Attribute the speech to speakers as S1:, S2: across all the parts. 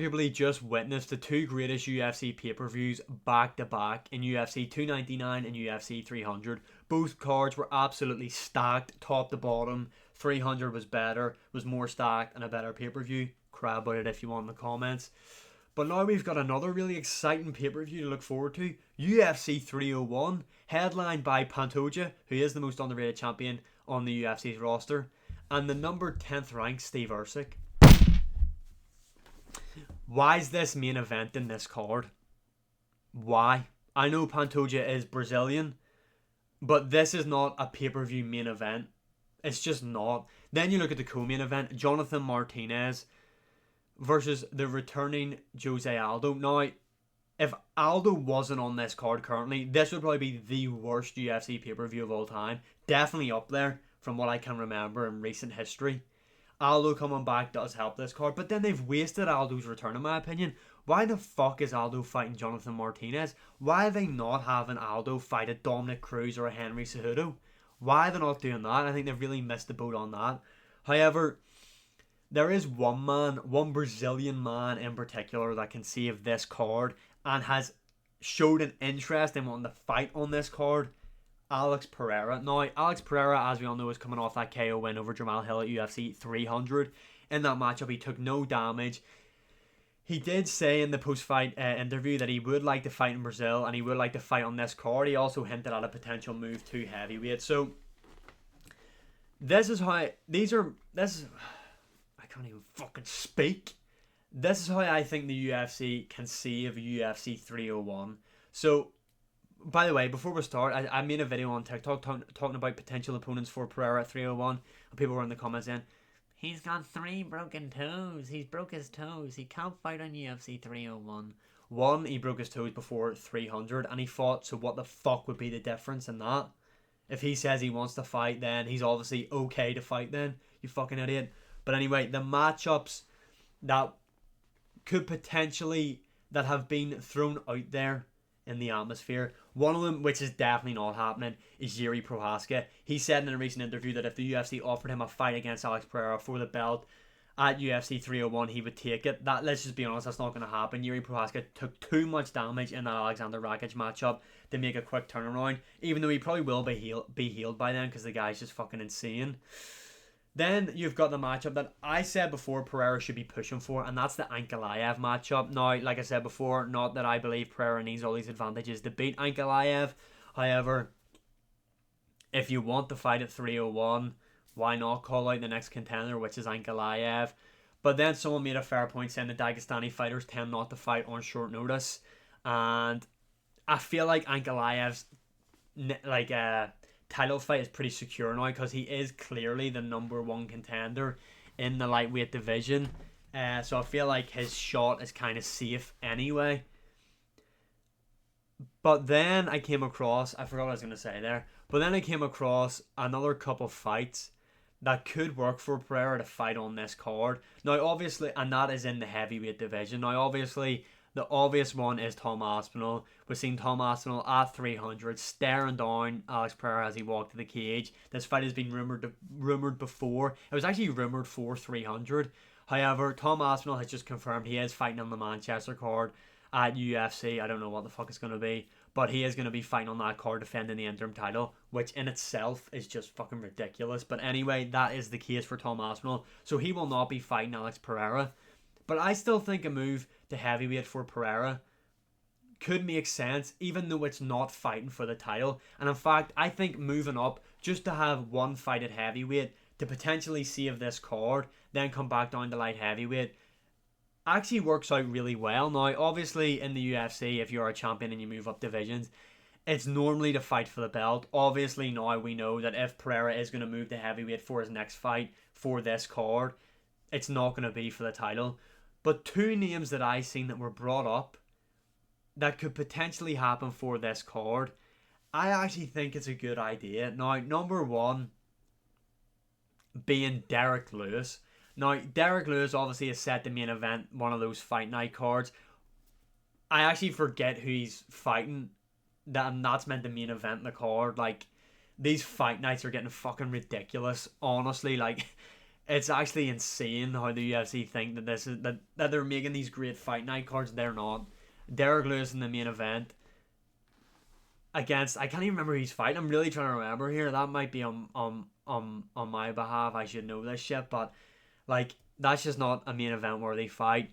S1: Arguably just witnessed the two greatest UFC pay-per-views back to back in UFC 299 and UFC 300. Both cards were absolutely stacked top to bottom. 300 was better, was more stacked, and a better pay-per-view. Cry about it if you want in the comments. But now we've got another really exciting pay-per-view to look forward to. UFC 301, headlined by Pantoja, who is the most underrated champion on the UFC's roster, and the number 10th ranked Steve Ercik. Why is this main event in this card? Why? I know Pantoja is Brazilian, but this is not a pay-per-view main event. It's just not. Then you look at the co-main event, Jonathan Martinez versus the returning Jose Aldo. Now, if Aldo wasn't on this card currently, this would probably be the worst UFC pay-per-view of all time. Definitely up there from what I can remember in recent history. Aldo coming back does help this card, but then they've wasted Aldo's return in my opinion. Why the fuck is Aldo fighting Jonathan Martinez? Why are they not having Aldo fight a Dominic Cruz or a Henry Cejudo? Why are they not doing that? I think they've really missed the boat on that. However, there is one Brazilian man in particular that can save this card and has showed an interest in wanting to fight on this card. Alex Pereira. Now, Alex Pereira, as we all know, is coming off that KO win over Jamal Hill at UFC 300. In that matchup, he took no damage. He did say in the post-fight interview that he would like to fight in Brazil and he would like to fight on this card. He also hinted at a potential move to heavyweight. So, this is how... I can't even fucking speak. This is how I think the UFC can save UFC 301. So... By the way, before we start, I made a video on TikTok talking about potential opponents for Pereira at 301, and people were in the comments saying, he's got 3 broken toes, he's broke his toes, he can't fight on UFC 301. One, he broke his toes before 300, and he fought, so what the fuck would be the difference in that? If he says he wants to fight, then he's obviously okay to fight then, you fucking idiot. But anyway, the matchups that could potentially, that have been thrown out there in the atmosphere. One of them, which is definitely not happening, is Jiří Procházka. He said in a recent interview that if the UFC offered him a fight against Alex Pereira for the belt at UFC 301, he would take it. That, let's just be honest, that's not going to happen. Jiří Procházka took too much damage in that Alexander Rakic matchup to make a quick turnaround, even though he probably will be healed by then because the guy's just fucking insane. Then you've got the matchup that I said before Pereira should be pushing for, and that's the Ankalaev matchup. Now, like I said before, not that I believe Pereira needs all these advantages to beat Ankalaev. However, if you want to fight at 301, why not call out the next contender, which is Ankalaev? But then someone made a fair point saying the Dagestani fighters tend not to fight on short notice, and I feel like Ankalaev's title fight is pretty secure now because he is clearly the number 1 contender in the lightweight division. So I feel like his shot is kind of safe anyway. But then I came across, I forgot what I was going to say there, but then I came across another couple fights that could work for Pereira to fight on this card. Now obviously, and that is in the heavyweight division. Now obviously, the obvious one is Tom Aspinall. We've seen Tom Aspinall at 300 staring down Alex Pereira as he walked to the cage. This fight has been rumoured before. It was actually rumoured for 300. However, Tom Aspinall has just confirmed he is fighting on the Manchester card at UFC. I don't know what the fuck it's going to be, but he is going to be fighting on that card defending the interim title, which in itself is just fucking ridiculous. But anyway, that is the case for Tom Aspinall. So he will not be fighting Alex Pereira. But I still think a move to heavyweight for Pereira could make sense, even though it's not fighting for the title. And in fact, I think moving up just to have one fight at heavyweight to potentially save this card, then come back down to light heavyweight, actually works out really well. Now, obviously, in the UFC, if you're a champion and you move up divisions, it's normally to fight for the belt. Obviously, now we know that if Pereira is going to move to heavyweight for his next fight for this card, it's not going to be for the title. But 2 names that I seen that were brought up that could potentially happen for this card, I actually think it's a good idea. Now, number 1 being Derek Lewis. Now, Derek Lewis obviously is set to main event one of those fight night cards. I actually forget who he's fighting, and that's meant to main event the card. Like, these fight nights are getting fucking ridiculous, honestly. Like, it's actually insane how the UFC think that that they're making these great fight night cards. They're not. Derek Lewis in the main event against, I can't even remember who he's fighting. I'm really trying to remember here. That might be on my behalf. I should know this shit, but like that's just not a main event worthy fight.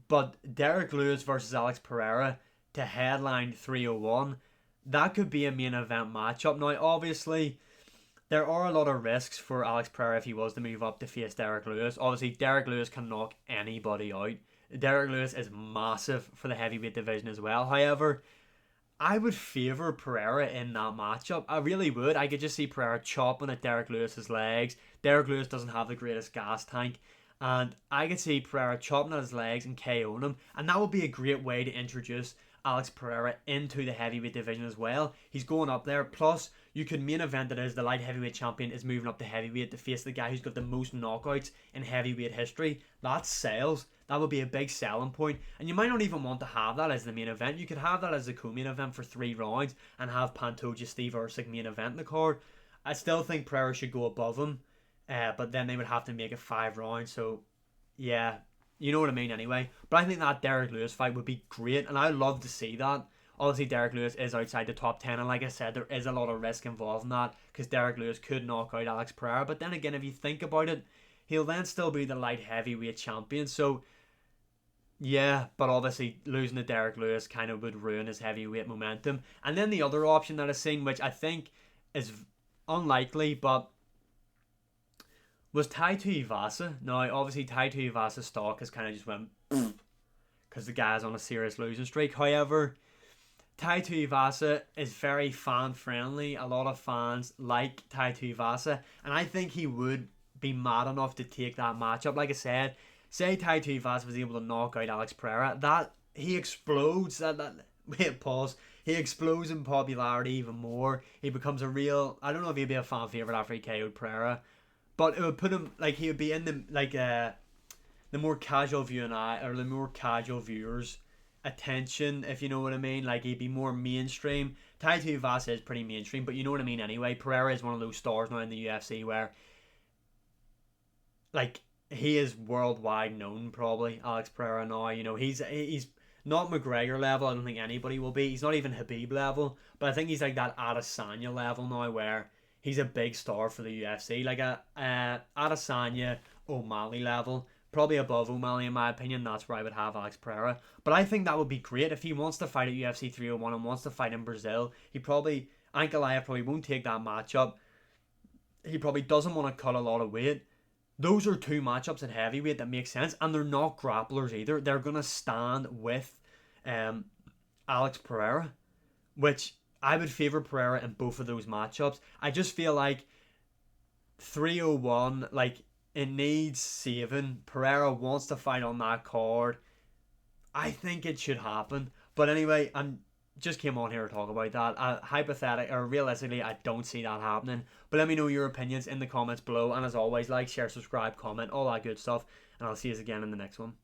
S1: But Derek Lewis versus Alex Pereira to headline 301, that could be a main event matchup. Now, obviously, there are a lot of risks for Alex Pereira if he was to move up to face Derek Lewis. Obviously, Derek Lewis can knock anybody out. Derek Lewis is massive for the heavyweight division as well. However, I would favour Pereira in that matchup. I really would. I could just see Pereira chopping at Derek Lewis's legs. Derek Lewis doesn't have the greatest gas tank. And I could see Pereira chopping at his legs and KOing him. And that would be a great way to introduce Alex Pereira into the heavyweight division as well. He's going up there. Plus, you could main event it as the light heavyweight champion is moving up to heavyweight to face the guy who's got the most knockouts in heavyweight history. That sells. That would be a big selling point. And you might not even want to have that as the main event. You could have that as a co-main event for 3 rounds and have Pantoja Steve Erceg main event in the card. I still think Pereira should go above him. But then they would have to make it 5 rounds. So, yeah, you know what I mean anyway. But I think that Derek Lewis fight would be great. And I'd love to see that. Obviously, Derek Lewis is outside the top 10. And like I said, there is a lot of risk involved in that. Because Derek Lewis could knock out Alex Pereira. But then again, if you think about it, he'll then still be the light heavyweight champion. So, yeah, but obviously losing to Derek Lewis kind of would ruin his heavyweight momentum. And then the other option that I've seen, which I think is unlikely, but was Tai Tuivasa. Now, obviously, Tai Tuivasa's stock has kind of just went because the guy's on a serious losing streak. However, Tai Tuivasa is very fan-friendly. A lot of fans like Tai Tuivasa, and I think he would be mad enough to take that matchup. Like I said, say Tai Tuivasa was able to knock out Alex Pereira, that he explodes. Wait, pause. He explodes in popularity even more. He becomes a real. I don't know if he'd be a fan favorite after he KO'd Pereira, but it would put him like he would be in the more casual viewing eye or the more casual viewers' attention, if you know what I mean. Like he'd be more mainstream. Tai Tuivasa is pretty mainstream, but you know what I mean anyway. Pereira is one of those stars now in the UFC where, like, he is worldwide known. Probably Alex Pereira now. You know he's not McGregor level. I don't think anybody will be. He's not even Khabib level, but I think he's like that Adesanya level now where he's a big star for the UFC, like a Adesanya, O'Malley level. Probably above O'Malley in my opinion. That's where I would have Alex Pereira. But I think that would be great if he wants to fight at UFC 301 and wants to fight in Brazil. Ankalaev probably won't take that matchup. He probably doesn't want to cut a lot of weight. Those are 2 matchups at heavyweight that make sense, and they're not grapplers either. They're going to stand with Alex Pereira, which I would favour Pereira in both of those matchups. I just feel like 301, like, it needs saving. Pereira wants to fight on that card. I think it should happen. But anyway, I'm just came on here to talk about that. Realistically, I don't see that happening. But let me know your opinions in the comments below. And as always, like, share, subscribe, comment, all that good stuff. And I'll see you again in the next one.